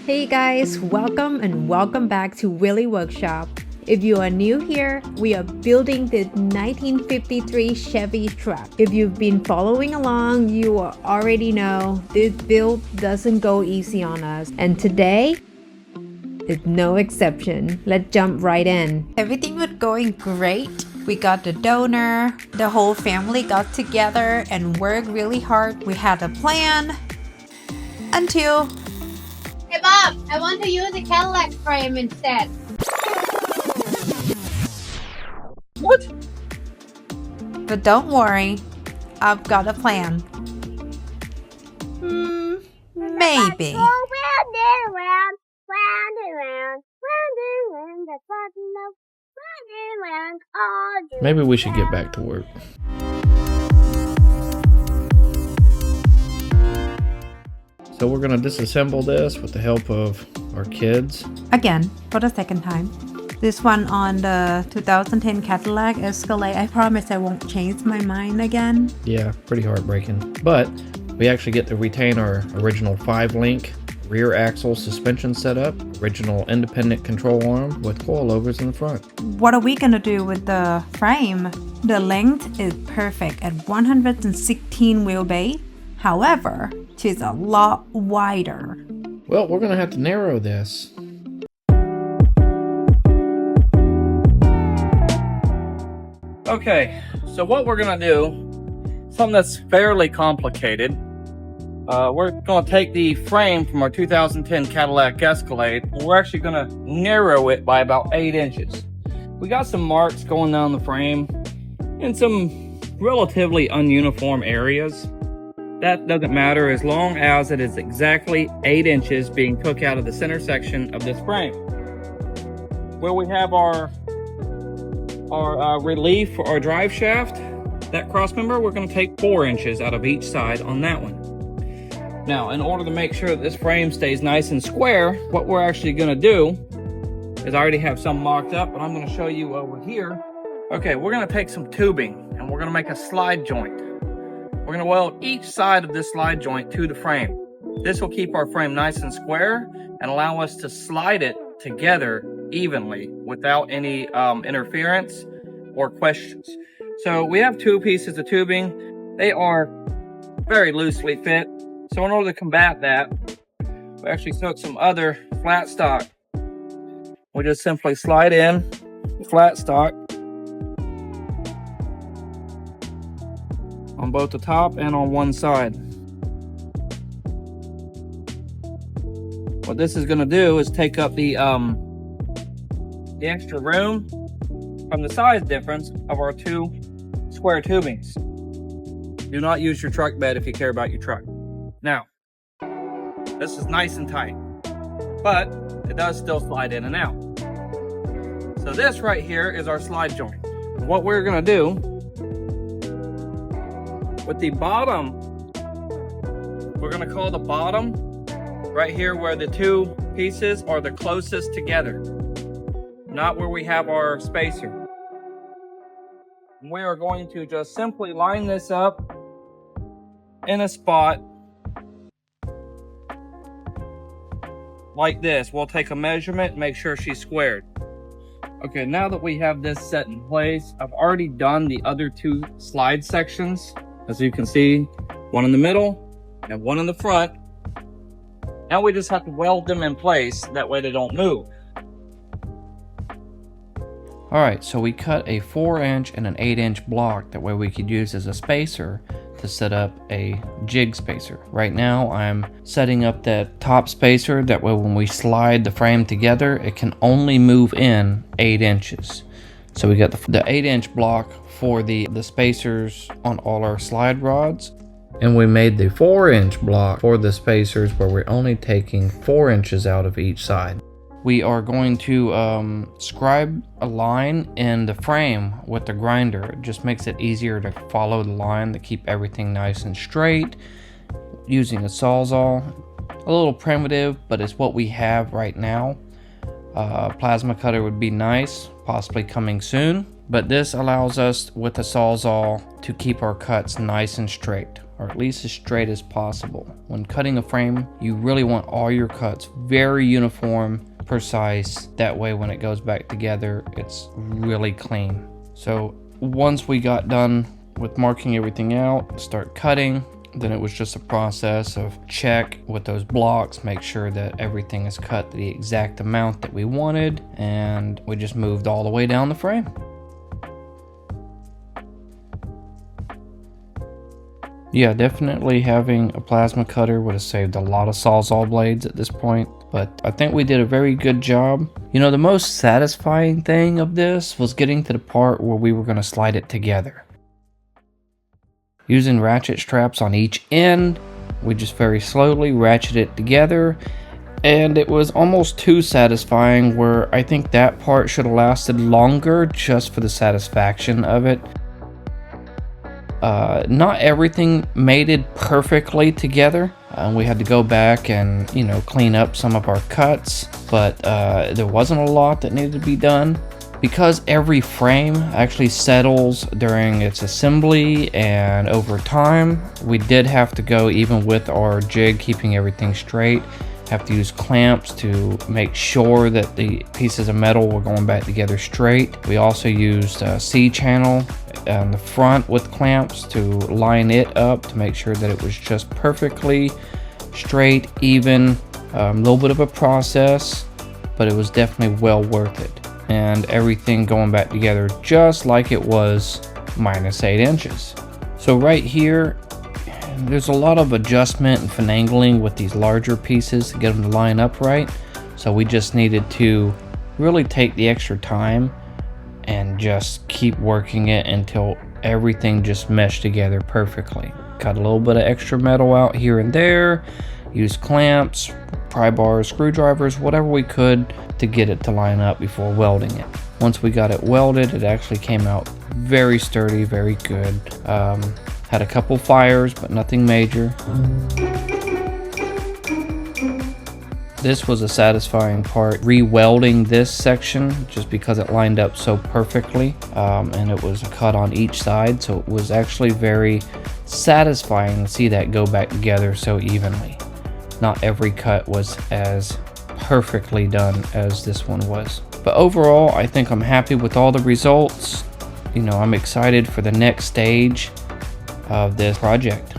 Hey guys, welcome back to Willie Workshop. If you are new here, we are building the 1953 Chevy truck. If you've been following along, you already know this build doesn't go easy on us. And today is no exception. Let's jump right in. Everything was going great. We got the donor, the whole family got together and worked really hard. We had a plan until... Hey Bob, I want to use the Cadillac frame instead. What? But don't worry, I've got a plan. Maybe. Maybe we should get back to work. So we're going to disassemble this with the help of our kids. Again, for the second time. This one on the 2010 Cadillac Escalade. I promise I won't change my mind again. Yeah, pretty heartbreaking. But we actually get to retain our original 5-link rear axle suspension setup, original independent control arm with coilovers in the front. What are we going to do with the frame? The length is perfect at 116 wheelbase. However, she's a lot wider. Well, we're going to have to narrow this. Okay, so what we're going to do, something that's fairly complicated. We're going to take the frame from our 2010 Cadillac Escalade, and we're actually going to narrow it by about 8 inches. We got some marks going down the frame in some relatively ununiform areas. That doesn't matter as long as it is exactly 8 inches being took out of the center section of this frame. Where we have our relief for our drive shaft, that cross member, we're going to take 4 inches out of each side on that one. Now, in order to make sure that this frame stays nice and square, what we're actually going to do is I already have some mocked up, but I'm going to show you over here. Okay, we're going to take some tubing and we're going to make a slide joint. We're going to weld each side of this slide joint to the frame. This will keep our frame nice and square and allow us to slide it together evenly without any interference or questions. So we have 2 pieces of tubing. They are very loosely fit. So in order to combat that, we actually took some other flat stock. We just simply slide in the flat stock on both the top and on one side. What this is going to do is take up the extra room from the size difference of our 2 square tubings. Do not use your truck bed if you care about your truck. Now, this is nice and tight, but it does still slide in and out. So this right here is our slide joint. What we're going to do with the bottom, we're going to call the bottom right here where the 2 pieces are the closest together, not where we have our spacer. We are going to just simply line this up in a spot like this. We'll take a measurement, make sure she's squared. Okay, now that we have this set in place, I've already done the other 2 slide sections. As you can see, one in the middle and one in the front. Now we just have to weld them in place, that way they don't move. Alright, so we cut a 4-inch and an 8-inch block, that way we could use as a spacer to set up a jig spacer. Right now I'm setting up that top spacer, that way when we slide the frame together, it can only move in 8 inches. So we got the 8-inch block for the spacers on all our slide rods, and we made the 4-inch block for the spacers where we're only taking 4 inches out of each side. We are going to scribe a line in the frame with the grinder. It just makes it easier to follow the line to keep everything nice and straight using a Sawzall. A little primitive, but it's what we have right now. Plasma cutter would be nice, possibly coming soon, but this allows us with a Sawzall to keep our cuts nice and straight. or at least as straight as possible. When cutting a frame, you really want all your cuts very uniform, precise. That way when it goes back together, it's really clean. So once we got done with marking everything out, start cutting, then it was just a process of check with those blocks, make sure that everything is cut the exact amount that we wanted, and we just moved all the way down the frame. Yeah, definitely having a plasma cutter would have saved a lot of Sawzall blades at this point, but I think we did a very good job. You know, the most satisfying thing of this was getting to the part where we were going to slide it together. Using ratchet straps on each end, we just very slowly ratchet it together, and it was almost too satisfying where I think that part should have lasted longer just for the satisfaction of it. Not everything mated perfectly together. We had to go back and, you know, clean up some of our cuts, but there wasn't a lot that needed to be done. Because every frame actually settles during its assembly and over time, we did have to go, even with our jig keeping everything straight, have to use clamps to make sure that the pieces of metal were going back together straight. We also used a C-channel on the front with clamps to line it up to make sure that it was just perfectly straight, even. A little bit of a process, but it was definitely well worth it. And everything going back together just like it was minus 8 inches. So right here, there's a lot of adjustment and finagling with these larger pieces to get them to line up right. So we just needed to really take the extra time and just keep working it until everything just meshed together perfectly. Cut a little bit of extra metal out here and there, use clamps, pry bars, screwdrivers, whatever we could to get it to line up before welding it. Once we got it welded, it actually came out very sturdy, very good. Had a couple fires, but nothing major. This was a satisfying part, re-welding this section just because it lined up so perfectly, and it was cut on each side, so it was actually very satisfying to see that go back together so evenly. Not every cut was as perfectly done as this one was. But overall, I think I'm happy with all the results. You know, I'm excited for the next stage of this project.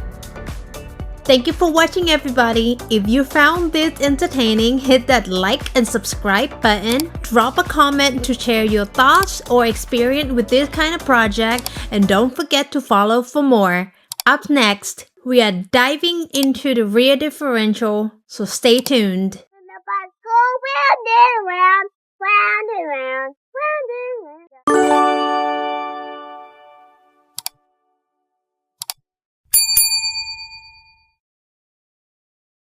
Thank you for watching, everybody. If you found this entertaining, hit that like and subscribe button. Drop a comment to share your thoughts or experience with this kind of project, and don't forget to follow for more. Up next, we are diving into the rear differential, so stay tuned. Go with it.